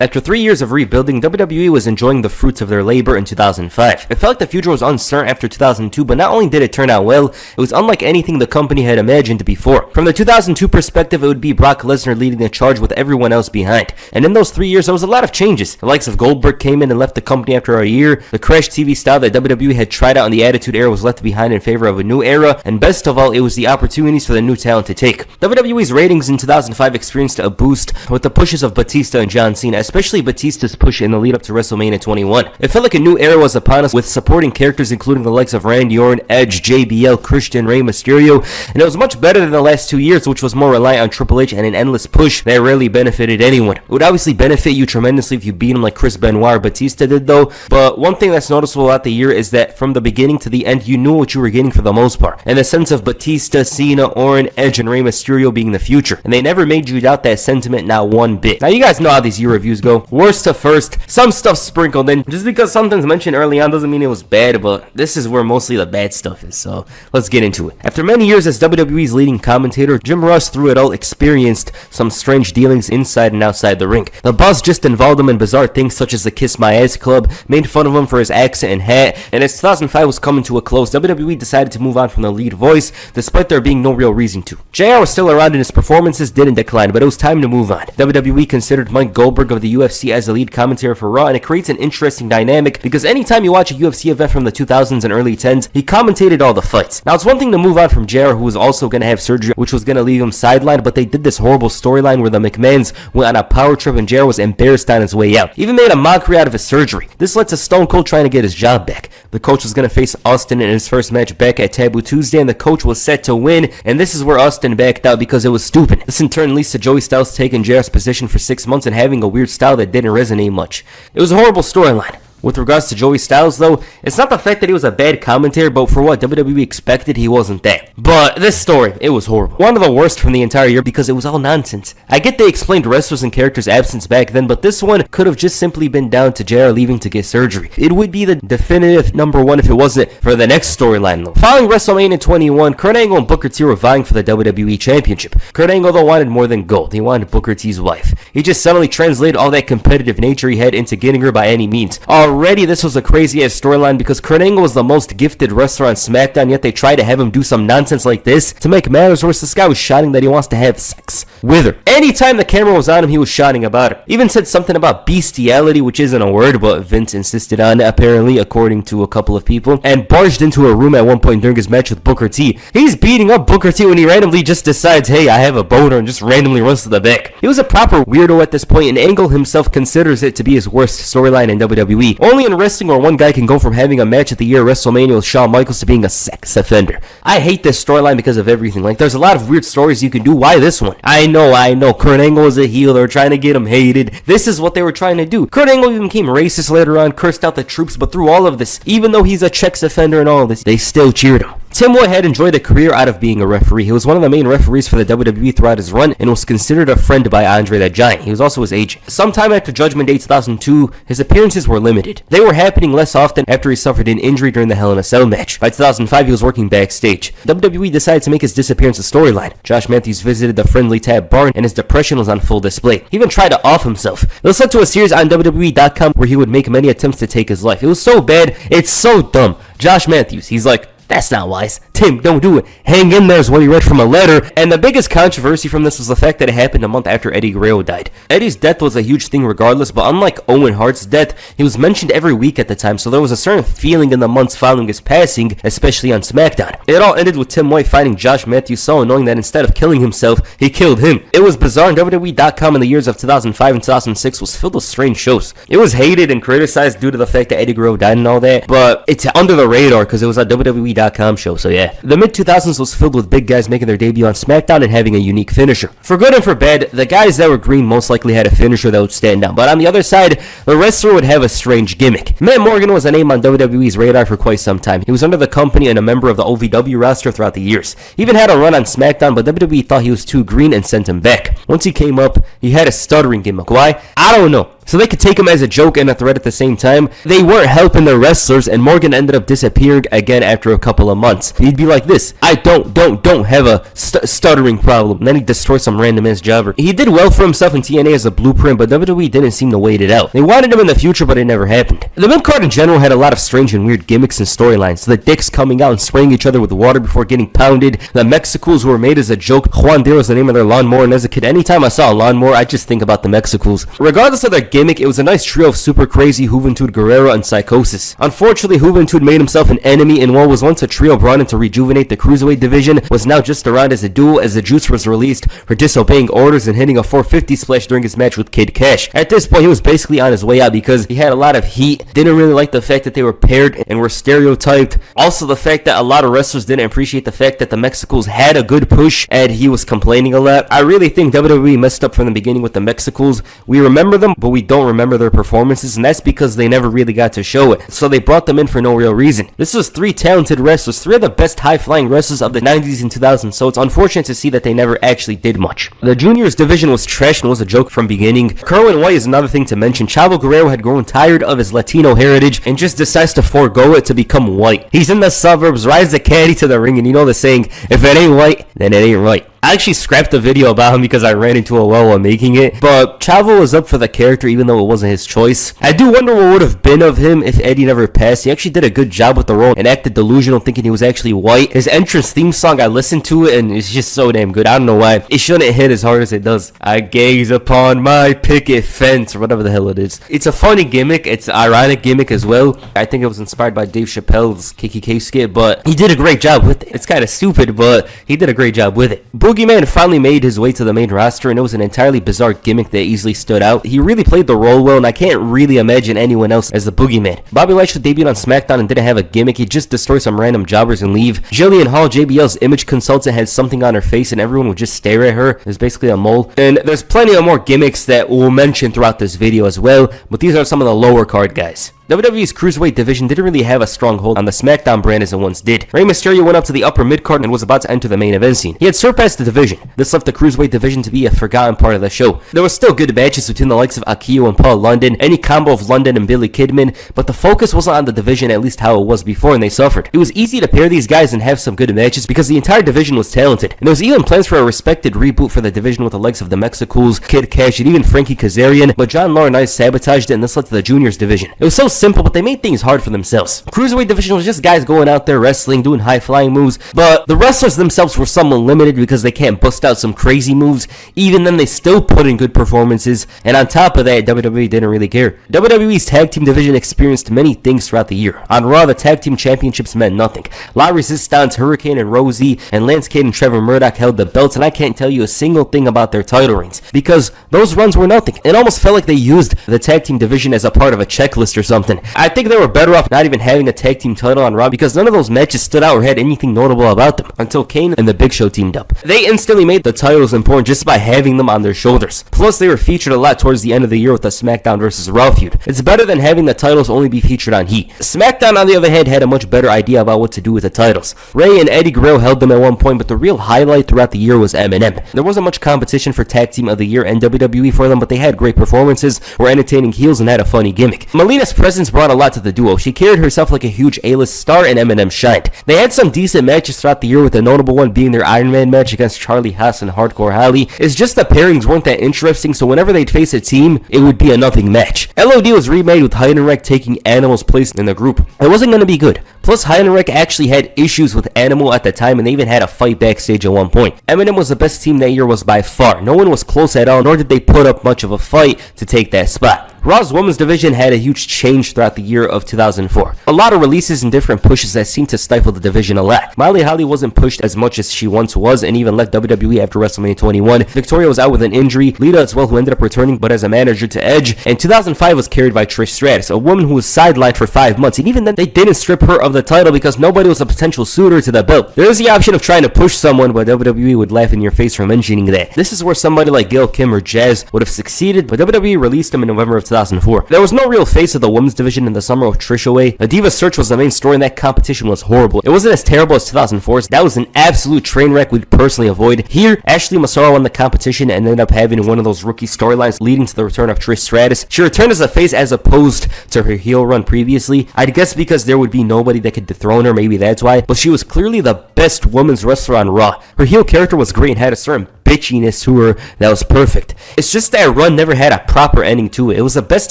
After 3 years of rebuilding, WWE was enjoying the fruits of their labor in 2005. It felt like the future was uncertain after 2002, but not only did it turn out well, it was unlike anything the company had imagined before. From the 2002 perspective, it would be Brock Lesnar leading the charge with everyone else behind. And in those 3 years, there was a lot of changes. The likes of Goldberg came in and left the company after a year. The Crash TV style that WWE had tried out in the Attitude Era was left behind in favor of a new era. And best of all, it was the opportunities for the new talent to take. WWE's ratings in 2005 experienced a boost with the pushes of Batista and John Cena, especially Batista's push in the lead up to WrestleMania 21. It felt like a new era was upon us with supporting characters including the likes of Randy Orton, Edge, JBL, Christian, Rey Mysterio, and it was much better than the last 2 years, which was more reliant on Triple H and an endless push that rarely benefited anyone. It would obviously benefit you tremendously if you beat him like Chris Benoit or Batista did though, but one thing that's noticeable about the year is that from the beginning to the end, you knew what you were getting for the most part, in the sense of Batista, Cena, Orton, Edge, and Rey Mysterio being the future, and they never made you doubt that sentiment not one bit. Now you guys know how these year reviews go. Worst to first, some stuff sprinkled in. Just because something's mentioned early on doesn't mean it was bad, but this is where mostly the bad stuff is, so let's get into it. After many years as WWE's leading commentator, Jim Ross through it all experienced some strange dealings inside and outside the ring. The boss just involved him in bizarre things such as the Kiss My Ass Club, made fun of him for his accent and hat, and as 2005 was coming to a close, WWE decided to move on from the lead voice, despite there being no real reason to. JR was still around and his performances didn't decline, but it was time to move on. WWE considered Mike Goldberg of the UFC as the lead commentator for Raw, and it creates an interesting dynamic because anytime you watch a UFC event from the 2000s and early 10s, he commentated all the fights. Now it's one thing to move on from JR, who was also going to have surgery, which was going to leave him sidelined, but they did this horrible storyline where the McMahons went on a power trip and JR was embarrassed on his way out. Even made a mockery out of his surgery. This led to Stone Cold trying to get his job back. The coach was going to face Austin in his first match back at Taboo Tuesday, and the coach was set to win, and this is where Austin backed out because it was stupid. This in turn leads to Joey Styles taking JR's position for 6 months and having a weird style that didn't resonate much. It was a horrible storyline. With regards to Joey Styles though, it's not the fact that he was a bad commentator, but for what WWE expected, he wasn't that. But this story, it was horrible. One of the worst from the entire year because it was all nonsense. I get they explained wrestlers and characters' absence back then, but this one could have just simply been down to JR leaving to get surgery. It would be the definitive number one if it wasn't for the next storyline though. Following WrestleMania 21, Kurt Angle and Booker T were vying for the WWE Championship. Kurt Angle though wanted more than gold. He wanted Booker T's wife. He just suddenly translated all that competitive nature he had into getting her by any means. Already this was a crazy ass storyline because Kurt Angle was the most gifted wrestler on SmackDown, yet they tried to have him do some nonsense like this. To make matters worse, this guy was shouting that he wants to have sex with her. Anytime the camera was on him, he was shouting about her. Even said something about bestiality, which isn't a word, but Vince insisted on it apparently, according to a couple of people, and barged into a room at one point during his match with Booker T. He's beating up Booker T when he randomly just decides, hey, I have a boner, and just randomly runs to the back. He was a proper weirdo at this point, and Angle himself considers it to be his worst storyline in WWE. Only in wrestling where one guy can go from having a match at the year WrestleMania with Shawn Michaels to being a sex offender. I hate this storyline because of everything. Like, there's a lot of weird stories you can do. Why this one? I know. Kurt Angle is a heel. They're trying to get him hated. This is what they were trying to do. Kurt Angle even became racist later on, cursed out the troops, but through all of this, even though he's a sex offender and all of this, they still cheered him. Tim White had enjoyed a career out of being a referee. He was one of the main referees for the WWE throughout his run and was considered a friend by Andre the Giant. He was also his agent. Sometime after Judgment Day 2002, his appearances were limited. They were happening less often after he suffered an injury during the Hell in a Cell match. By 2005, he was working backstage. WWE decided to make his disappearance a storyline. Josh Matthews visited the Friendly Tab Barn and his depression was on full display. He even tried to off himself. This led to a series on WWE.com where he would make many attempts to take his life. It was so bad, it's so dumb. Josh Matthews, he's like, that's not wise. Tim, don't do it. Hang in there is what he read from a letter. And the biggest controversy from this was the fact that it happened a month after Eddie Guerrero died. Eddie's death was a huge thing regardless, but unlike Owen Hart's death, he was mentioned every week at the time, so there was a certain feeling in the months following his passing, especially on SmackDown. It all ended with Tim White finding Josh Matthews so annoying that instead of killing himself, he killed him. It was bizarre, and WWE.com in the years of 2005 and 2006 was filled with strange shows. It was hated and criticized due to the fact that Eddie Guerrero died and all that, but it's under the radar because it was a WWE.com show, so yeah. The mid-2000s was filled with big guys making their debut on SmackDown and having a unique finisher. For good and for bad, the guys that were green most likely had a finisher that would stand out, but on the other side, the wrestler would have a strange gimmick. Matt Morgan was a name on WWE's radar for quite some time. He was under the company and a member of the OVW roster throughout the years. He even had a run on SmackDown, but WWE thought he was too green and sent him back. Once he came up, he had a stuttering gimmick. Why? I don't know. so they could take him as a joke and a threat at the same time. They weren't helping their wrestlers, and Morgan ended up disappearing again after a couple of months. He'd be like this, I don't have a stuttering problem, and then he'd destroy some random ass jobber. He did well for himself in TNA as a blueprint, but WWE didn't seem to wait it out. They wanted him in the future, but it never happened. The mid-card in general had a lot of strange and weird gimmicks and storylines. The dicks coming out and spraying each other with water before getting pounded, the Mexicools who were made as a joke. Juan Dero was the name of their lawnmower, and as a kid, anytime I saw a lawnmower, I just think about the Mexicools. Regardless of their gimmick, it was a nice trio of super crazy Juventud, Guerrero, and Psychosis. Unfortunately, Juventud made himself an enemy, and what was once a trio brought in to rejuvenate the Cruiserweight division was now just around as a duo, as the Juice was released for disobeying orders and hitting a 450 splash during his match with Kid Cash. At this point, he was basically on his way out because he had a lot of heat, didn't really like the fact that they were paired and were stereotyped. Also, the fact that a lot of wrestlers didn't appreciate the fact that the Mexicools had a good push and he was complaining a lot. I really think WWE messed up from the beginning with the Mexicools. We remember them, but we don't remember their performances, and that's because they never really got to show it. So they brought them in for no real reason. This was three talented wrestlers, three of the best high-flying wrestlers of the 90s and 2000s, so it's unfortunate to see that they never actually did much. The juniors division was trash and was a joke from beginning. Kerwin White is another thing to mention. Chavo Guerrero had grown tired of his Latino heritage and just decides to forego it to become white. He's in the suburbs, rides the caddy to the ring, and you know the saying, if it ain't white, then it ain't right. I actually scrapped the video about him because I ran into a well while making it, but Chavo was up for the character even though it wasn't his choice. I do wonder what would have been of him if Eddie never passed. He actually did a good job with the role and acted delusional thinking he was actually white. His entrance theme song, I listened to it and it's just so damn good. I don't know why. It shouldn't hit as hard as it does. I gaze upon my picket fence, or whatever the hell it is. It's a funny gimmick. It's an ironic gimmick as well. I think it was inspired by Dave Chappelle's KKK skit, but he did a great job with it. It's kind of stupid, but he did a great job with it. Boogeyman finally made his way to the main roster, and it was an entirely bizarre gimmick that easily stood out. He really played the role well, and I can't really imagine anyone else as the Boogeyman. Bobby Lashley debuted on SmackDown and didn't have a gimmick. He just destroyed some random jobbers and leave. Jillian Hall, JBL's image consultant, had something on her face, and everyone would just stare at her. It was basically a mole. And there's plenty of more gimmicks that we'll mention throughout this video as well, but these are some of the lower card guys. WWE's Cruiserweight division didn't really have a strong hold on the SmackDown brand as it once did. Rey Mysterio went up to the upper mid-card and was about to enter the main event scene. He had surpassed the division. This left the Cruiserweight division to be a forgotten part of the show. There was still good matches between the likes of Akio and Paul London, any combo of London and Billy Kidman, but the focus wasn't on the division, at least how it was before, and they suffered. It was easy to pair these guys and have some good matches because the entire division was talented, and there was even plans for a respected reboot for the division with the likes of the Mexicools, Kid Cash, and even Frankie Kazarian, but John Laurinaitis sabotaged it, and this led to the juniors division. It was so simple, but they made things hard for themselves. Cruiserweight division was just guys going out there wrestling, doing high-flying moves, but the wrestlers themselves were somewhat limited because they can't bust out some crazy moves. Even then, they still put in good performances, and on top of that, WWE didn't really care. WWE's tag team division experienced many things throughout the year. On Raw, the tag team championships meant nothing. La Resistance, Hurricane and Rosie, and Lance Cade and Trevor Murdoch held the belts, and I can't tell you a single thing about their title reigns because those runs were nothing. It almost felt like they used the tag team division as a part of a checklist or something. I think they were better off not even having a tag team title on Raw because none of those matches stood out or had anything notable about them until Kane and the Big Show teamed up. They instantly made the titles important just by having them on their shoulders. Plus, they were featured a lot towards the end of the year with the SmackDown vs. Raw feud. It's better than having the titles only be featured on Heat. SmackDown, on the other hand, had a much better idea about what to do with the titles. Rey and Eddie Guerrero held them at one point, but the real highlight throughout the year was Eminem. There wasn't much competition for Tag Team of the Year and WWE for them, but they had great performances, were entertaining heels, and had a funny gimmick. Melina's presence brought a lot to the duo. She carried herself like a huge A-list star, and Eminem shined. They had some decent matches throughout the year, with the notable one being their Iron Man match against Charlie Haas and Hardcore Holly. It's just the pairings weren't that interesting, so whenever they'd face a team, it would be a nothing match. LOD was remade with Heidenreich taking Animal's place in the group. It wasn't going to be good. Plus, Heidenreich actually had issues with Animal at the time, and they even had a fight backstage at one point. Eminem was the best team that year was by far. No one was close at all, nor did they put up much of a fight to take that spot. Raw's women's division had a huge change throughout the year of 2004. A lot of releases and different pushes that seemed to stifle the division a lot. Molly Holly wasn't pushed as much as she once was and even left WWE after WrestleMania 21. Victoria was out with an injury. Lita as well, who ended up returning but as a manager to Edge. And 2005 was carried by Trish Stratus, a woman who was sidelined for 5 months. And even then, they didn't strip her of the title because nobody was a potential suitor to the belt. There is the option of trying to push someone, but WWE would laugh in your face for mentioning that. This is where somebody like Gail Kim or Jazz would have succeeded, but WWE released them in November of 2004. There was no real face of the women's division in the summer of Trish away. A Diva Search was the main story and that competition was horrible. It wasn't as terrible as 2004's. That was an absolute train wreck we'd personally avoid. Here, Ashley Massaro won the competition and ended up having one of those rookie storylines leading to the return of Trish Stratus. She returned as a face as opposed to her heel run previously. I'd guess because there would be nobody that could dethrone her, maybe that's why, but she was clearly the best women's wrestler on Raw. Her heel character was great and had a certain bitchiness to her that was perfect. It's just that run never had a proper ending to it. It was the best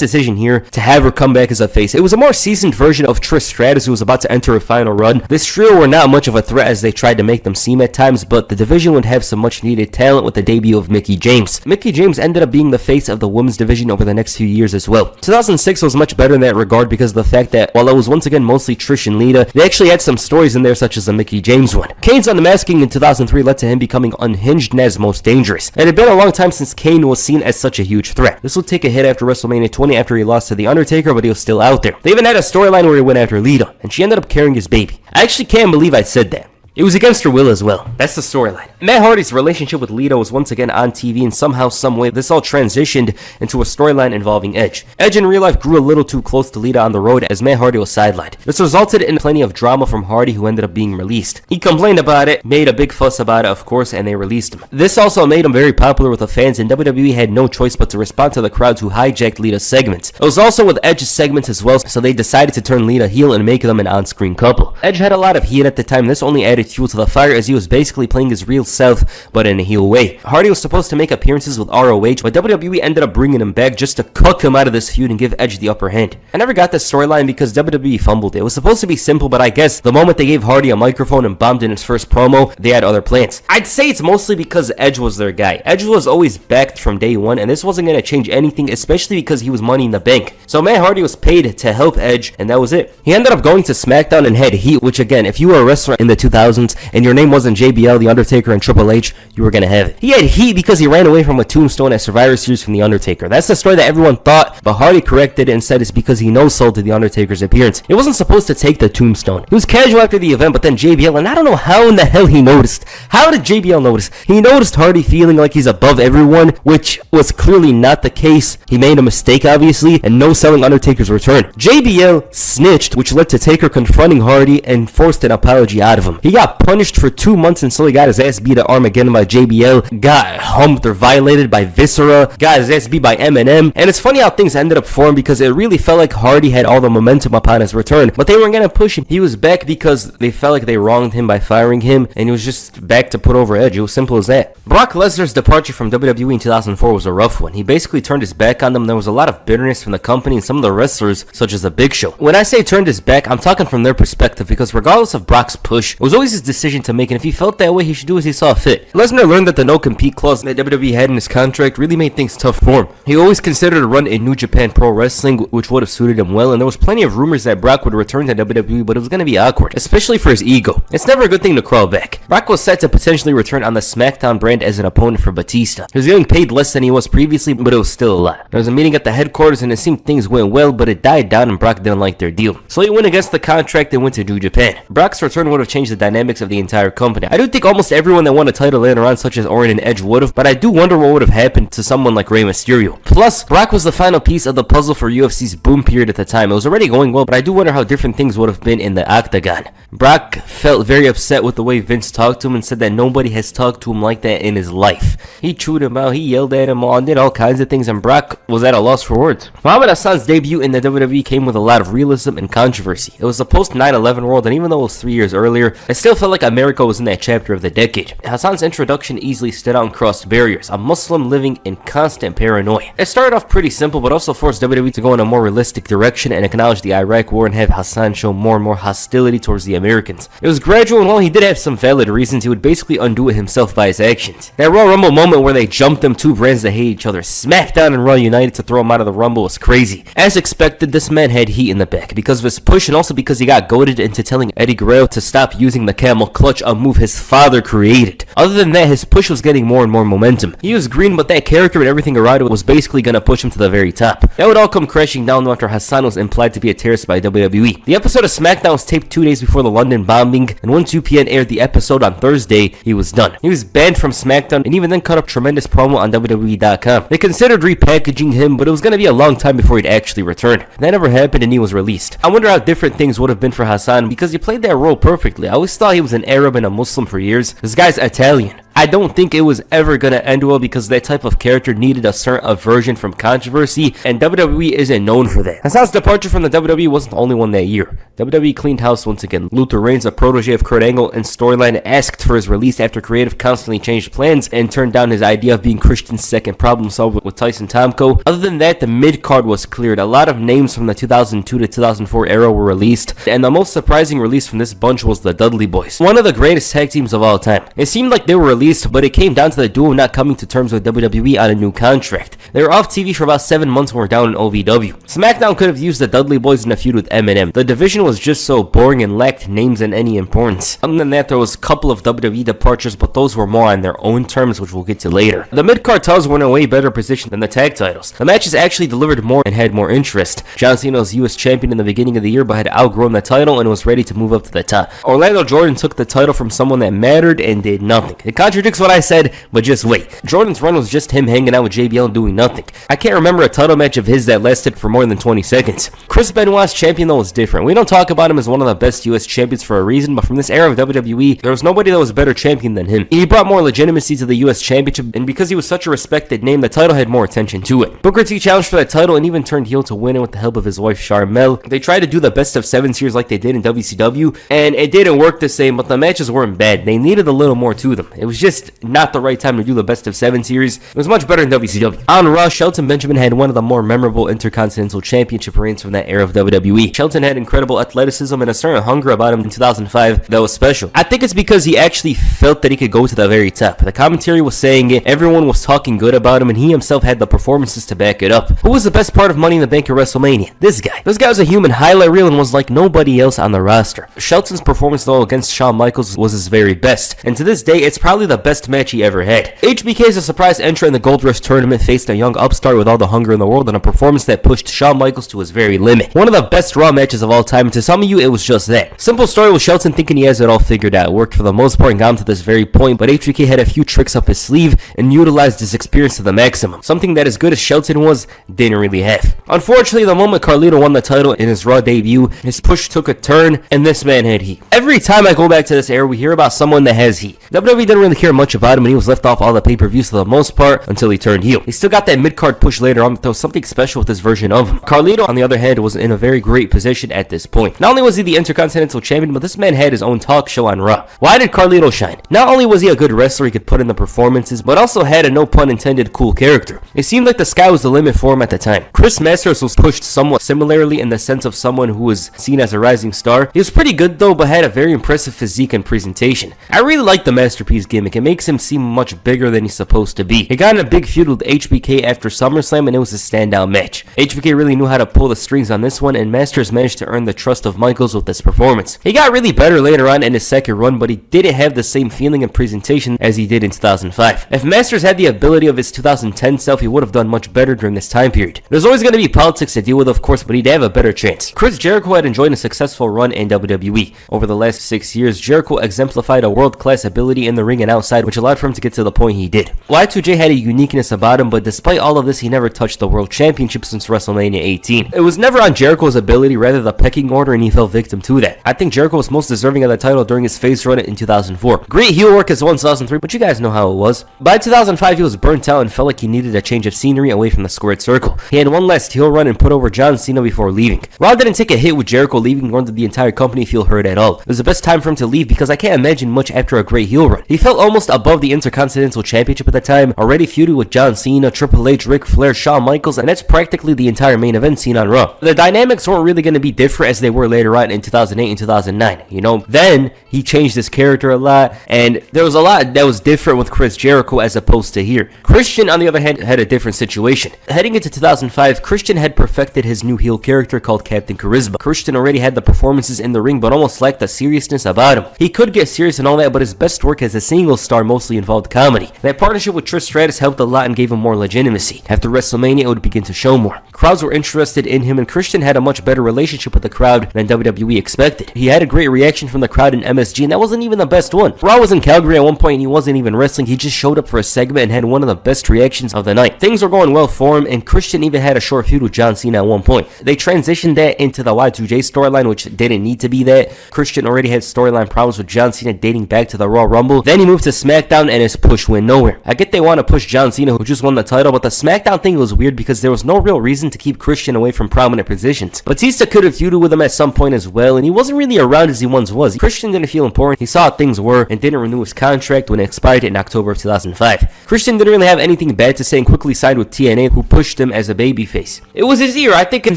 decision here to have her come back as a face. It was a more seasoned version of Trish Stratus who was about to enter her final run. This trio were not much of a threat as they tried to make them seem at times, but the division would have some much needed talent with the debut of Mickie James. Mickie James ended up being the face of the women's division over the next few years as well. 2006 was much better in that regard because of the fact that while it was once again mostly Trish and Lita, they actually had some stories in there such as the Mickie James one. Kane's unmasking in 2003 led to him becoming unhinged and as most dangerous. It had been a long time since Kane was seen as such a huge threat. This would take a hit after WrestleMania 20 after he lost to The Undertaker, but he was still out there. They even had a storyline where he went after Lita, and she ended up carrying his baby. I actually can't believe I said that. It was against her will as well. That's the storyline. Matt Hardy's relationship with Lita was once again on TV, and somehow, someway, this all transitioned into a storyline involving Edge. Edge in real life grew a little too close to Lita on the road as Matt Hardy was sidelined. This resulted in plenty of drama from Hardy, who ended up being released. He complained about it, made a big fuss about it, of course, and they released him. This also made him very popular with the fans, and WWE had no choice but to respond to the crowds who hijacked Lita's segments. It was also with Edge's segments as well, so they decided to turn Lita heel and make them an on-screen couple. Edge had a lot of heat at the time. This only added fuel to the fire as he was basically playing his real self, but in a heel way. Hardy was supposed to make appearances with ROH, but WWE ended up bringing him back just to cuck him out of this feud and give Edge the upper hand. I never got this storyline because WWE fumbled it. It was supposed to be simple, but I guess the moment they gave Hardy a microphone and bombed in his first promo, they had other plans. I'd say it's mostly because Edge was their guy. Edge was always backed from day one, and this wasn't going to change anything, especially because he was Money in the Bank. So Matt Hardy was paid to help Edge, and that was it. He ended up going to SmackDown and had heat, which again, if you were a wrestler in the 2000s and your name wasn't JBL, The Undertaker, and Triple H, you were gonna have it. He had heat because he ran away from a tombstone at Survivor Series from The Undertaker. That's the story that everyone thought, but Hardy corrected it and said it's because he no-sold to The Undertaker's appearance. He wasn't supposed to take the tombstone. He was casual after the event, but then JBL, and I don't know how in the hell he noticed. How did JBL notice? He noticed Hardy feeling like he's above everyone, which was clearly not the case. He made a mistake, obviously, and no-selling Undertaker's return. JBL snitched, which led to Taker confronting Hardy and forced an apology out of him. He got punished for 2 months until he got his ass beat at Armageddon by JBL, got humped or violated by Viscera, got his ass beat by Eminem, and it's funny how things ended up for him because it really felt like Hardy had all the momentum upon his return, but they weren't gonna push him. He was back because they felt like they wronged him by firing him, and he was just back to put over Edge. It was simple as that. Brock Lesnar's departure from WWE in 2004 was a rough one. He basically turned his back on them. There was a lot of bitterness from the company and some of the wrestlers, such as The Big Show. When I say turned his back, I'm talking from their perspective because regardless of Brock's push, it was always his decision to make, and if he felt that way, he should do as he saw fit. Lesnar learned that the no-compete clause that WWE had in his contract really made things tough for him. He always considered a run in New Japan Pro Wrestling, which would have suited him well, and there was plenty of rumors that Brock would return to WWE, but it was going to be awkward, especially for his ego. It's never a good thing to crawl back. Brock was set to potentially return on the SmackDown brand as an opponent for Batista. He was getting paid less than he was previously, but it was still a lot. There was a meeting at the headquarters, and it seemed things went well, but it died down, and Brock didn't like their deal. So he went against the contract and went to New Japan. Brock's return would have changed the dynamics of the entire company. I do think almost everyone that won a title later on, such as Orton and Edge, would have, but I do wonder what would have happened to someone like Rey Mysterio. Plus, Brock was the final piece of the puzzle for UFC's boom period at the time. It was already going well, but I do wonder how different things would have been in the octagon. Brock felt very upset with the way Vince talked to him and said that nobody has talked to him like that in his life. He chewed him out, he yelled at him all, and did all kinds of things, and Brock was at a loss for words. Muhammad Hassan's debut in the WWE came with a lot of realism and controversy. It was a post-9/11 world, and even though it was 3 years earlier, it still felt like America was in that chapter of the decade. Hassan's introduction easily stood out and crossed barriers, a Muslim living in constant paranoia. It started off pretty simple, but also forced WWE to go in a more realistic direction and acknowledge the Iraq War and have Hassan show more and more hostility towards the Americans. It was gradual, and while he did have some valid reasons, he would basically undo it himself by his actions. That Royal Rumble moment where they jumped them two brands that hate each other, SmackDown and Raw united to throw him out of the Rumble, was crazy. As expected, this man had heat in the back because of his push and also because he got goaded into telling Eddie Guerrero to stop using the the camel clutch, a move his father created. Other than that, his push was getting more and more momentum. He was green, but that character and everything around it was basically gonna push him to the very top. That would all come crashing down after Hassan was implied to be a terrorist by WWE. The episode of SmackDown was taped 2 days before the London bombing, and when 2pm aired the episode on Thursday, he was done. He was banned from SmackDown and even then cut up tremendous promo on WWE.com. They considered repackaging him, but it was gonna be a long time before he'd actually return. That never happened and he was released. I wonder how different things would have been for Hassan because he played that role perfectly. I always thought he was an Arab and a Muslim for years. This guy's Italian. I don't think it was ever gonna end well because that type of character needed a certain aversion from controversy, and WWE isn't known for that. Hassan's departure from the WWE wasn't the only one that year. WWE cleaned house once again. Luther Reigns, a protege of Kurt Angle and storyline, asked for his release after creative constantly changed plans and turned down his idea of being Christian's second problem solver with Tyson Tomko. Other than that, the mid-card was cleared. A lot of names from the 2002 to 2004 era were released, and the most surprising release from this bunch was the Dudley Boys, one of the greatest tag teams of all time. It seemed like they were released, but it came down to the duo not coming to terms with WWE on a new contract. They were off TV for about 7 months and were down in OVW. SmackDown could have used the Dudley Boys in a feud with Eminem. The division was just so boring and lacked names and any importance. Other than that, there was a couple of WWE departures, but those were more on their own terms, which we'll get to later. The mid-card titles were in a way better position than the tag titles. The matches actually delivered more and had more interest. John Cena was US champion in the beginning of the year, but had outgrown the title and was ready to move up to the top. Orlando Jordan took the title from someone that mattered and did nothing. It contradicts what I said, but just wait. Jordan's run was just him hanging out with JBL and doing nothing. I can't remember a title match of his that lasted for more than 20 seconds. Chris Benoit's champion though was different. We don't talk about him as one of the best US champions for a reason, but from this era of WWE, there was nobody that was a better champion than him. He brought more legitimacy to the US championship, and because he was such a respected name, the title had more attention to it. Booker T challenged for that title and even turned heel to win it with the help of his wife Charmel. They tried to do the best of 7 series like they did in WCW, and it didn't work the same, but the matches weren't bad. They needed a little more to them. It was just not the right time to do the best of 7 series. It was much better in WCW. On Raw, Shelton Benjamin had one of the more memorable Intercontinental Championship reigns from that era of WWE. Shelton had incredible athleticism and a certain hunger about him in 2005 that was special. I think it's because he actually felt that he could go to the very top. The commentary was saying it, everyone was talking good about him, and he himself had the performances to back it up. Who was the best part of Money in the Bank at WrestleMania? This guy. This guy was a human highlight reel and was like nobody else on the roster. Shelton's performance though against Shawn Michaels was his very best, and to this day it's probably the best match he ever had. HBK as a surprise entrant in the Gold Rush tournament faced a young upstart with all the hunger in the world and a performance that pushed Shawn Michaels to his very limit. One of the best Raw matches of all time, and to some of you it was just that. Simple story with Shelton thinking he has it all figured out. It worked for the most part and got him to this very point, but HBK had a few tricks up his sleeve and utilized his experience to the maximum. Something that as good as Shelton was, didn't really have. Unfortunately, the moment Carlito won the title in his Raw debut, his push took a turn and this man had heat. Every time I go back to this era, we hear about someone that has heat. WWE didn't really care much about him and he was left off all the pay-per-views for the most part until he turned heel. He still got that mid-card push later on, but there was something special with this version of him. Carlito, on the other hand, was in a very great position at this point. Not only was he the Intercontinental Champion, but this man had his own talk show on Raw. Why did Carlito shine? Not only was he a good wrestler he could put in the performances, but also had a no pun intended cool character. It seemed like the sky was the limit for him at the time. Chris Masters was pushed somewhat similarly in the sense of someone who was seen as a rising star. He was pretty good though, but had a very impressive physique and presentation. I really like the Masterpiece gimmick. It makes him seem much bigger than he's supposed to be. He got in a big feud with HBK after SummerSlam and it was a standout match. HBK really knew how to pull the strings on this one and Masters managed to earn the trust of Michaels with this performance. He got really better later on in his second run, but he didn't have the same feeling and presentation as he did in 2005. If Masters had the ability of his 2010 self, he would have done much better during this time period. There's always going to be politics to deal with, of course, but he'd have a better chance. Chris Jericho had enjoyed a successful run in WWE. Over the last 6 years, Jericho exemplified a world-class ability in the ring and outside, which allowed for him to get to the point he did. Y2J had a uniqueness about him, but despite all of this, he never touched the World Championship since WrestleMania 18. It was never on Jericho's ability, rather the pecking order, and he fell victim to that. I think Jericho was most deserving of the title during his face run in 2004. Great heel work as well in 2003, but you guys know how it was. By 2005, he was burnt out and felt like he needed a change of scenery away from the squared circle. He had one last heel run and put over John Cena before leaving. Raw didn't take a hit with Jericho leaving, nor did the entire company feel hurt at all. It was the best time for him to leave because I can't imagine much after a great heel run. He felt almost almost above the Intercontinental Championship at the time, already feuded with John Cena, Triple H, Ric Flair, Shawn Michaels, and that's practically the entire main event scene on Raw. The dynamics weren't really going to be different as they were later on in 2008 and 2009. You know, then he changed his character a lot, and there was a lot that was different with Chris Jericho as opposed to here. Christian, on the other hand, had a different situation. Heading into 2005, Christian had perfected his new heel character called Captain Charisma. Christian already had the performances in the ring, but almost lacked the seriousness about him. He could get serious and all that, but his best work as a single star mostly involved comedy. That partnership with Trish Stratus helped a lot and gave him more legitimacy. After WrestleMania, it would begin to show more. Crowds were interested in him, and Christian had a much better relationship with the crowd than WWE expected. He had a great reaction from the crowd in MSG, and that wasn't even the best one. Raw was in Calgary at one point, and he wasn't even wrestling. He just showed up for a segment and had one of the best reactions of the night. Things were going well for him, and Christian even had a short feud with John Cena at one point. They transitioned that into the Y2J storyline, which didn't need to be that. Christian already had storyline problems with John Cena dating back to the Raw Rumble. Then he moved to SmackDown, and his push went nowhere. I get they want to push John Cena, who just won the title, but the SmackDown thing was weird because there was no real reason to keep Christian away from prominent positions. Batista could have feuded with him at some point as well, and he wasn't really around as he once was. Christian didn't feel important. He saw how things were and didn't renew his contract when it expired in October of 2005. Christian didn't really have anything bad to say and quickly signed with TNA, who pushed him as a babyface. It was his year. I think in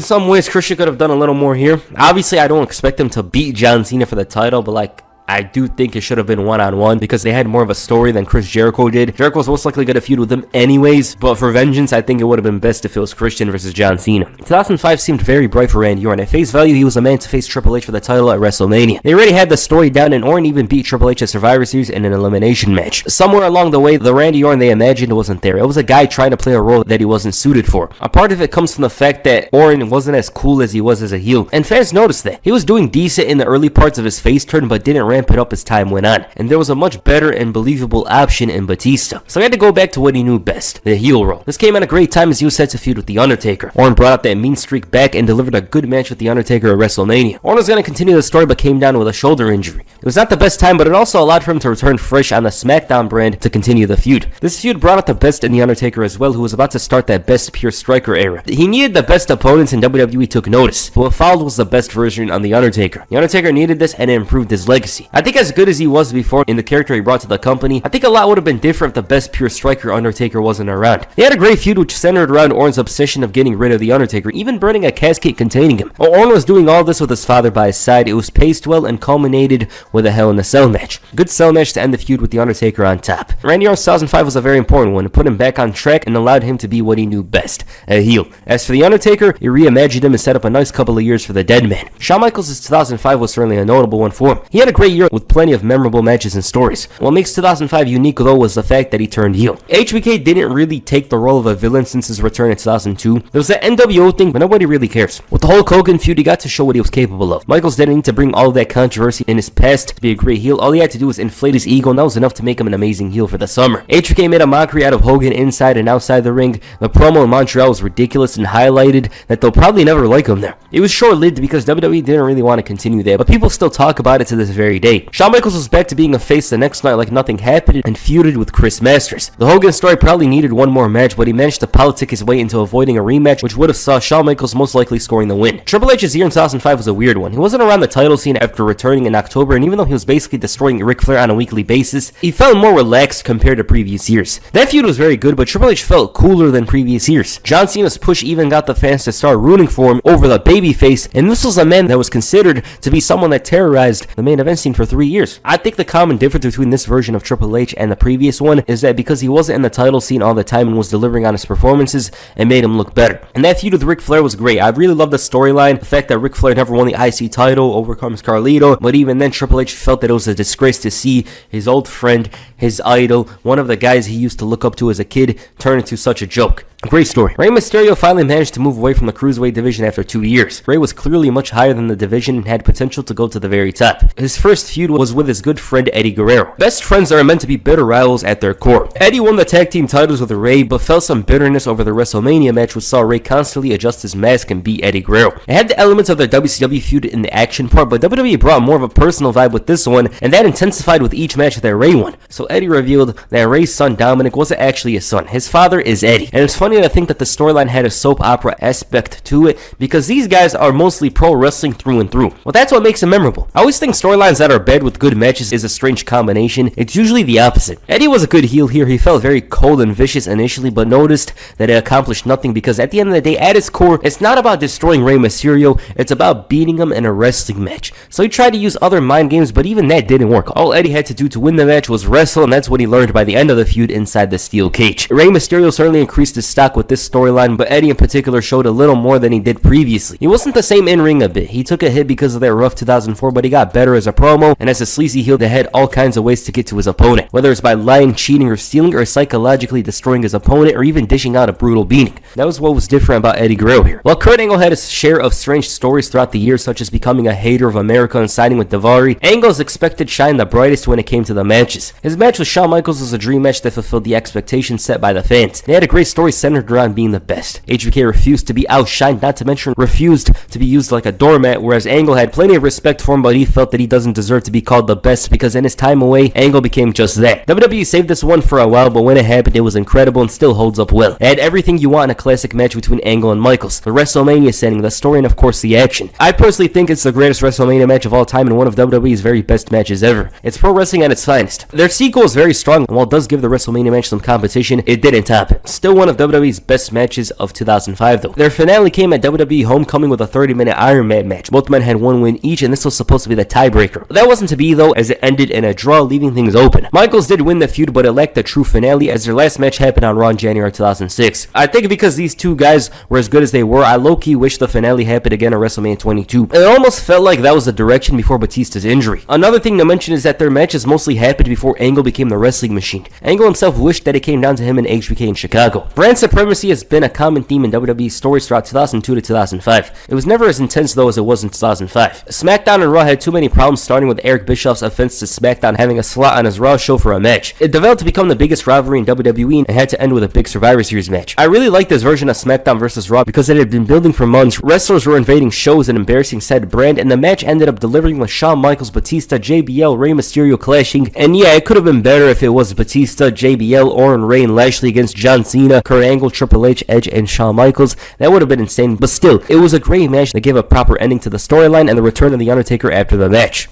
some ways Christian could have done a little more here. Obviously, I don't expect him to beat John Cena for the title, but I do think it should have been one-on-one because they had more of a story than Chris Jericho did. Jericho was most likely going to feud with them anyways, but for vengeance, I think it would have been best if it was Christian versus John Cena. 2005 seemed very bright for Randy Orton. At face value, he was a man to face Triple H for the title at WrestleMania. They already had the story down, and Orton even beat Triple H at Survivor Series in an elimination match. Somewhere along the way, the Randy Orton they imagined wasn't there. It was a guy trying to play a role that he wasn't suited for. A part of it comes from the fact that Orton wasn't as cool as he was as a heel, and fans noticed that. He was doing decent in the early parts of his face turn, but didn't ramp it up as time went on, and there was a much better and believable option in Batista. So he had to go back to what he knew best, the heel role. This came at a great time as he was set to feud with The Undertaker. Orton brought out that mean streak back and delivered a good match with The Undertaker at WrestleMania. Orton was going to continue the story but came down with a shoulder injury. It was not the best time, but it also allowed for him to return fresh on the SmackDown brand to continue the feud. This feud brought out the best in The Undertaker as well, who was about to start that best pure striker era. He needed the best opponents, and WWE took notice. What followed was the best version on The Undertaker. The Undertaker needed this, and it improved his legacy. I think as good as he was before in the character he brought to the company, I think a lot would have been different if the best pure striker Undertaker wasn't around. He had a great feud which centered around Orton's obsession of getting rid of The Undertaker, even burning a casket containing him. While Orton was doing all this with his father by his side, it was paced well and culminated with a Hell in a Cell match. Good cell match to end the feud with The Undertaker on top. Randy Orton's 2005 was a very important one. It put him back on track and allowed him to be what he knew best, a heel. As for The Undertaker, he reimagined him and set up a nice couple of years for the dead man. Shawn Michaels' 2005 was certainly a notable one for him. He had a great year with plenty of memorable matches and stories. What makes 2005 unique though was the fact that he turned heel. HBK didn't really take the role of a villain since his return in 2002. There was that NWO thing, but nobody really cares. With the Hulk Hogan feud, he got to show what he was capable of. Michaels didn't need to bring all of that controversy in his past to be a great heel. All he had to do was inflate his ego, and that was enough to make him an amazing heel for the summer. HBK made a mockery out of Hogan inside and outside the ring. The promo in Montreal was ridiculous and highlighted that they'll probably never like him there. It was short-lived because WWE didn't really want to continue there, but people still talk about it to this very day. Shawn Michaels was back to being a face the next night like nothing happened and feuded with Chris Masters. The Hogan story probably needed one more match, but he managed to politic his way into avoiding a rematch, which would have saw Shawn Michaels most likely scoring the win. Triple H's year in 2005 was a weird one. He wasn't around the title scene after returning in October, and even though he was basically destroying Ric Flair on a weekly basis, he felt more relaxed compared to previous years. That feud was very good, but Triple H felt cooler than previous years. John Cena's push even got the fans to start rooting for him over the babyface, and this was a man that was considered to be someone that terrorized the main event scene for 3 years. I think the common difference between this version of Triple H and the previous one is that because he wasn't in the title scene all the time and was delivering on his performances, it made him look better. And that feud with Ric Flair was great. I really love the storyline, the fact that Ric Flair never won the IC title, overcomes Carlito, but even then Triple H felt that it was a disgrace to see his old friend, his idol, one of the guys he used to look up to as a kid, turn into such a joke. Great story. Rey Mysterio finally managed to move away from the Cruiserweight division after 2 years. Rey was clearly much higher than the division and had potential to go to the very top. His first feud was with his good friend Eddie Guerrero. Best friends are meant to be bitter rivals at their core. Eddie won the tag team titles with Rey, but felt some bitterness over the WrestleMania match, which saw Rey constantly adjust his mask and beat Eddie Guerrero. It had the elements of their WCW feud in the action part, but WWE brought more of a personal vibe with this one, and that intensified with each match that Rey won. So Eddie revealed that Rey's son Dominic wasn't actually his son. His father is Eddie. And it's funny funny to think that the storyline had a soap opera aspect to it, because these guys are mostly pro wrestling through and through. Well, that's what makes it memorable. I always think storylines that are bad with good matches is a strange combination. It's usually the opposite. Eddie was a good heel here. He felt very cold and vicious initially, but noticed that it accomplished nothing, because at the end of the day, at its core, it's not about destroying Rey Mysterio, it's about beating him in a wrestling match. So he tried to use other mind games, but even that didn't work. All Eddie had to do to win the match was wrestle, and that's what he learned by the end of the feud inside the steel cage. Rey Mysterio certainly increased his stock with this storyline, but Eddie in particular showed a little more than he did previously. He wasn't the same in-ring a bit. He took a hit because of that rough 2004, but he got better as a promo, and as a sleazy heel that had all kinds of ways to get to his opponent, whether it's by lying, cheating, or stealing, or psychologically destroying his opponent, or even dishing out a brutal beating. That was what was different about Eddie Guerrero here. While Kurt Angle had his share of strange stories throughout the years, such as becoming a hater of America and siding with rivalry, Angle's expected shine the brightest when it came to the matches. His match with Shawn Michaels was a dream match that fulfilled the expectations set by the fans. They had a great story centered around being the best. HBK refused to be outshined, not to mention refused to be used like a doormat, whereas Angle had plenty of respect for him, but he felt that he doesn't deserve to be called the best, because in his time away, Angle became just that. WWE saved this one for a while, but when it happened, it was incredible and still holds up well. It had everything you want in a classic match between Angle and Michaels. The WrestleMania setting, the story, and of course the action. I personally think it's the greatest WrestleMania match of all time and one of WWE's very best matches ever. It's pro wrestling at its finest. Their sequel is very strong, and while it does give the WrestleMania match some competition, it didn't top it. Still one of WWE's best matches of 2005 though. Their finale came at WWE Homecoming with a 30-minute Iron Man match. Both men had one win each, and this was supposed to be the tiebreaker. That wasn't to be though, as it ended in a draw, leaving things open. Michaels did win the feud, but it lacked a true finale, as their last match happened on Raw in January 2006. I think because these two guys were as good as they were, I low-key wish the finale happened again at WrestleMania 22. It almost felt like that was the direction before Batista's injury. Another thing to mention is that their matches mostly happened before Angle became the wrestling machine. Angle himself wished that it came down to him and HBK in Chicago. Brand supremacy has been a common theme in WWE stories throughout 2002 to 2005. It was never as intense though as it was in 2005. SmackDown and Raw had too many problems, starting with Eric Bischoff's offense to SmackDown having a slot on his Raw show for a match. It developed to become the biggest rivalry in WWE and had to end with a big Survivor Series match. I really like this version of SmackDown vs. Raw because it had been building for months. Wrestlers were invading shows and embarrassing said brand, and the match ended up delivering with Shawn Michaels, Batista, JBL, Rey Mysterio clashing. And yeah, it could have been better if it was Batista, JBL, Orton, Rey, and Lashley against John Cena, Kurt Angle, Triple H, Edge, and Shawn Michaels. That would have been insane, but still, it was a great match that gave a proper ending to the storyline and the return of The Undertaker after the match.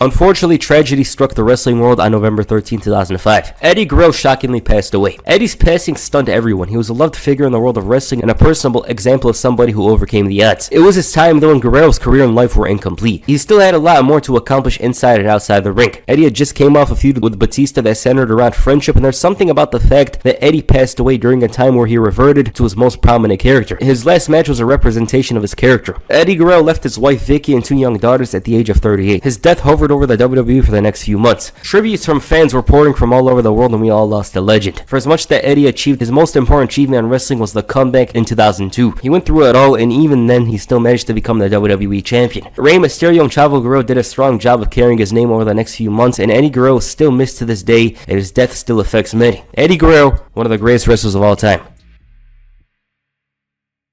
Unfortunately, tragedy struck the wrestling world on November 13, 2005. Eddie Guerrero shockingly passed away. Eddie's passing stunned everyone. He was a loved figure in the world of wrestling and a personable example of somebody who overcame the odds. It was his time though, and Guerrero's career and life were incomplete. He still had a lot more to accomplish inside and outside the ring. Eddie had just came off a feud with Batista that centered around friendship, and there's something about the fact that Eddie passed away during a time where he reverted to his most prominent character. His last match was a representation of his character. Eddie Guerrero left his wife Vicky and two young daughters at the age of 38. His death hovered over the WWE for the next few months. Tributes from fans were pouring from all over the world, and we all lost a legend. For as much that Eddie achieved, his most important achievement in wrestling was the comeback in 2002. He went through it all, and even then, he still managed to become the WWE champion. Rey Mysterio and Chavo Guerrero did a strong job of carrying his name over the next few months, and Eddie Guerrero is still missed to this day, and his death still affects many. Eddie Guerrero, one of the greatest wrestlers of all time.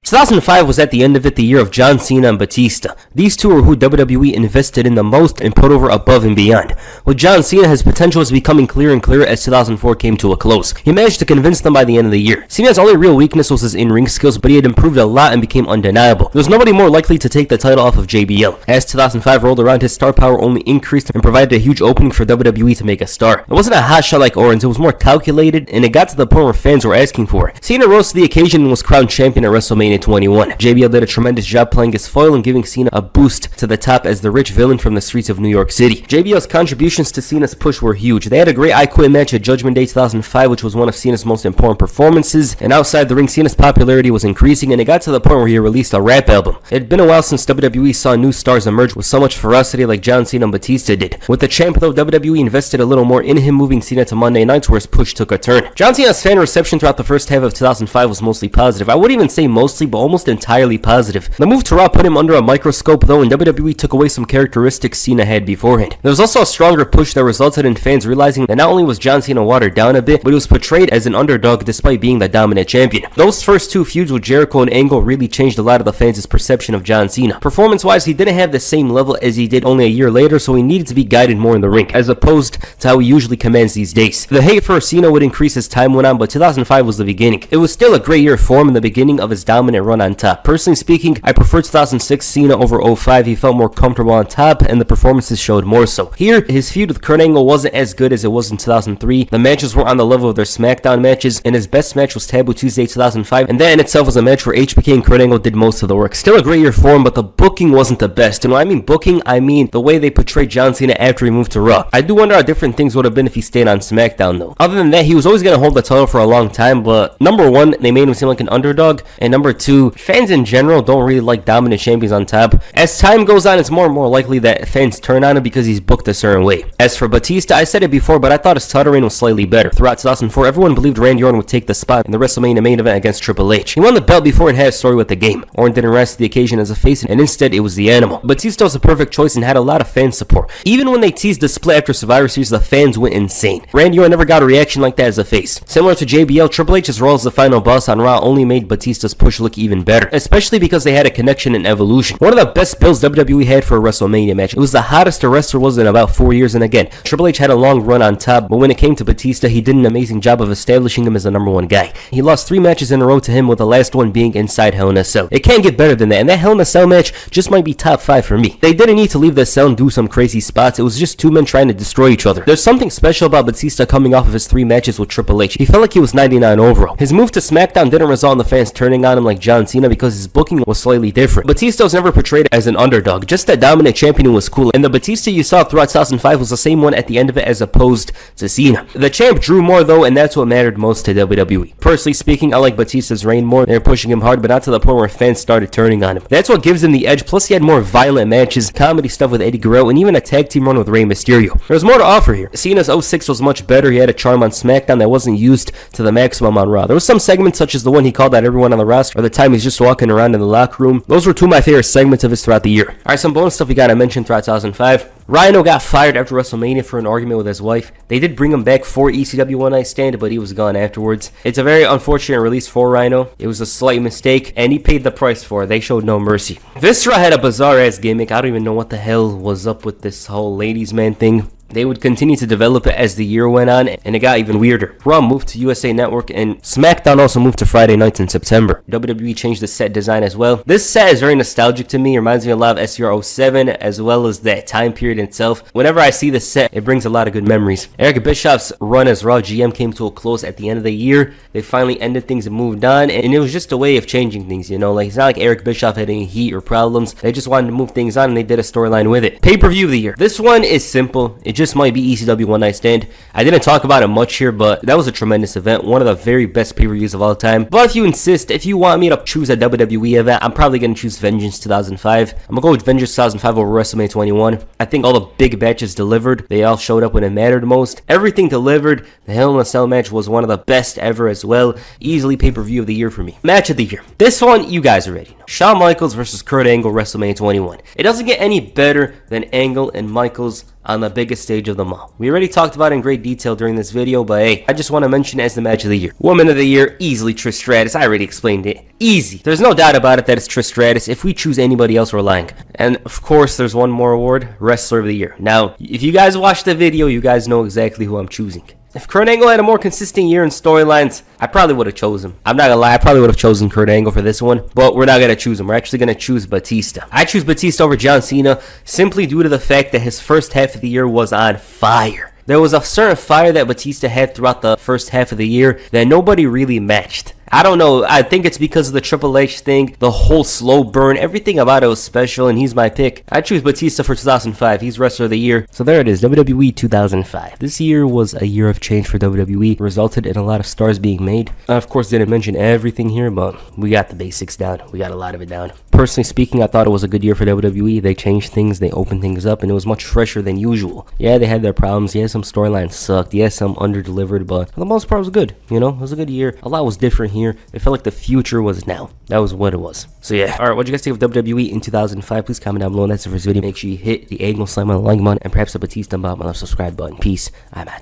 2005 was at the end of it the year of John Cena and Batista. These two were who WWE invested in the most and put over above and beyond. With John Cena, his potential was becoming clearer and clearer as 2004 came to a close. He managed to convince them by the end of the year. Cena's only real weakness was his in-ring skills, but he had improved a lot and became undeniable. There was nobody more likely to take the title off of JBL. As 2005 rolled around, his star power only increased and provided a huge opening for WWE to make a star. It wasn't a hot shot like Orton's, it was more calculated, and it got to the point where fans were asking for it. Cena rose to the occasion and was crowned champion at WrestleMania 21. JBL did a tremendous job playing his foil and giving Cena a boost to the top as the rich villain from the streets of New York City. JBL's contributions to Cena's push were huge. They had a great I Quit match at Judgment Day 2005, which was one of Cena's most important performances, and outside the ring, Cena's popularity was increasing, and it got to the point where he released a rap album. It had been a while since WWE saw new stars emerge with so much ferocity like John Cena and Batista did. With the champ though, WWE invested a little more in him, moving Cena to Monday nights where his push took a turn. John Cena's fan reception throughout the first half of 2005 was mostly positive. I wouldn't even say mostly, but almost entirely positive. The move to Raw put him under a microscope though, and WWE took away some characteristics Cena had beforehand. There was also a stronger push that resulted in fans realizing that not only was John Cena watered down a bit, but he was portrayed as an underdog despite being the dominant champion. Those first two feuds with Jericho and Angle really changed a lot of the fans' perception of John Cena. Performance-wise, he didn't have the same level as he did only a year later, so he needed to be guided more in the ring, as opposed to how he usually commands these days. The hate for Cena would increase as time went on, but 2005 was the beginning. It was still a great year for him in the beginning of his dominant run on top. Personally speaking, I prefer 2006 Cena over 05. He felt more comfortable on top, and the performances showed more so. Here, his feud with Kurt Angle wasn't as good as it was in 2003. The matches were on the level of their SmackDown matches, and his best match was Taboo Tuesday 2005, and that in itself was a match where HBK and Kurt Angle did most of the work. Still a great year for him, but the booking wasn't the best. And when I mean booking, I mean the way they portrayed John Cena after he moved to Raw. I do wonder how different things would have been if he stayed on SmackDown though. Other than that, he was always going to hold the title for a long time, but number one, they made him seem like an underdog, and number two, fans in general don't really like dominant champions on top. As time goes on, it's more and more likely that fans turn on him because he's booked a certain way. As for Batista, I said it before, but I thought his title reign was slightly better. Throughout 2004, everyone believed Randy Orton would take the spot in the WrestleMania main event against Triple H. He won the belt before and had a story with the game. Orton didn't rise to the occasion as a face, and instead it was the Animal. Batista was a perfect choice and had a lot of fan support. Even when they teased the split after Survivor Series, the fans went insane. Randy Orton never got a reaction like that as a face. Similar to JBL, Triple H's role as the final boss on Raw only made Batista's push look even better, especially because they had a connection in Evolution. One of the best builds WWE had for a WrestleMania match. It was the hottest a wrestler was in about 4 years, and again, Triple H had a long run on top, but when it came to Batista, he did an amazing job of establishing him as the number one guy. He lost 3 matches in a row to him, with the last one being inside Hell in a Cell. It can't get better than that, and that Hell in a Cell match just might be top 5 for me. They didn't need to leave the cell and do some crazy spots. It was just two men trying to destroy each other. There's something special about Batista coming off of his 3 matches with Triple H. He felt like he was 99 overall. His move to SmackDown didn't result in the fans turning on him like John Cena because his booking was slightly different. Batista was never portrayed as an underdog, just a dominant champion who was cool, and the Batista you saw throughout 2005 was the same one at the end of it as opposed to Cena. The champ drew more though, and that's what mattered most to WWE. Personally speaking, I like Batista's reign more. They were pushing him hard, but not to the point where fans started turning on him. That's what gives him the edge, plus he had more violent matches, comedy stuff with Eddie Guerrero, and even a tag team run with Rey Mysterio. There's more to offer here. Cena's 06 was much better. He had a charm on SmackDown that wasn't used to the maximum on Raw. There was some segments such as the one he called out everyone on the roster, or the time he's just walking around in the locker room. Those were 2 of my favorite segments of his throughout the year. Alright, some bonus stuff we gotta mention throughout 2005. Rhino got fired after WrestleMania for an argument with his wife. They did bring him back for ECW One Night Stand, but he was gone afterwards. It's a very unfortunate release for Rhino. It was a slight mistake, and he paid the price for it. They showed no mercy. Viscera had a bizarre-ass gimmick. I don't even know what the hell was up with this whole ladies' man thing. They would continue to develop it as the year went on, and it got even weirder. Raw moved to USA Network, and SmackDown also moved to Friday nights in September. WWE changed the set design as well. This set is very nostalgic to me. It reminds me a lot of SCR 07, as well as that time period itself. Whenever I see this set, it brings a lot of good memories. Eric Bischoff's run as Raw GM came to a close at the end of the year. They finally ended things and moved on, and it was just a way of changing things, you know? Like, it's not like Eric Bischoff had any heat or problems. They just wanted to move things on, and they did a storyline with it. Pay-per-view of the year. This one is simple. It just might be ECW One Night Stand. I didn't talk about it much here, but that was a tremendous event. One of the very best pay-per-views of all time. But if you insist, if you want me to choose a WWE event, I'm probably going to choose Vengeance 2005. I'm going to go with Vengeance 2005 over WrestleMania 21. I think all the big matches delivered. They all showed up when it mattered most. Everything delivered. The Hell in a Cell match was one of the best ever as well. Easily pay-per-view of the year for me. Match of the year. This one, you guys already know. Shawn Michaels versus Kurt Angle, WrestleMania 21. It doesn't get any better than Angle and Michaels on the biggest stage of them all. We already talked about it in great detail during this video, but hey, I just want to mention it as the match of the year. Woman of the year, easily Trish Stratus. I already explained it. Easy. There's no doubt about it that it's Trish Stratus. If we choose anybody else, we're lying. And of course, there's one more award, Wrestler of the Year. Now, if you guys watched the video, you guys know exactly who I'm choosing. If Kurt Angle had a more consistent year in storylines, I probably would have chosen him. I'm not gonna lie, I probably would have chosen Kurt Angle for this one, but we're not gonna choose him. We're actually gonna choose Batista. I choose Batista over John Cena simply due to the fact that his first half of the year was on fire. There was a certain fire that Batista had throughout the first half of the year that nobody really matched. I don't know, I think it's because of the Triple H thing, the whole slow burn, everything about it was special, and he's my pick. I choose Batista for 2005, he's Wrestler of the Year. So there it is, WWE 2005. This year was a year of change for WWE, resulted in a lot of stars being made. I of course didn't mention everything here, but we got the basics down, we got a lot of it down. Personally speaking, I thought it was a good year for WWE. They changed things, they opened things up, and it was much fresher than usual. Yeah, they had their problems, yeah, some storylines sucked, yeah, some under-delivered, but for the most part it was good, you know, it was a good year. A lot was different here. here. It felt like the future was now. That was what it was. So yeah. Alright, what'd you guys think of WWE in 2005? Please comment down below. And that's it for this video. Make sure you hit the angle slam on the like button and perhaps the Batista button on the subscribe button. Peace. I'm out.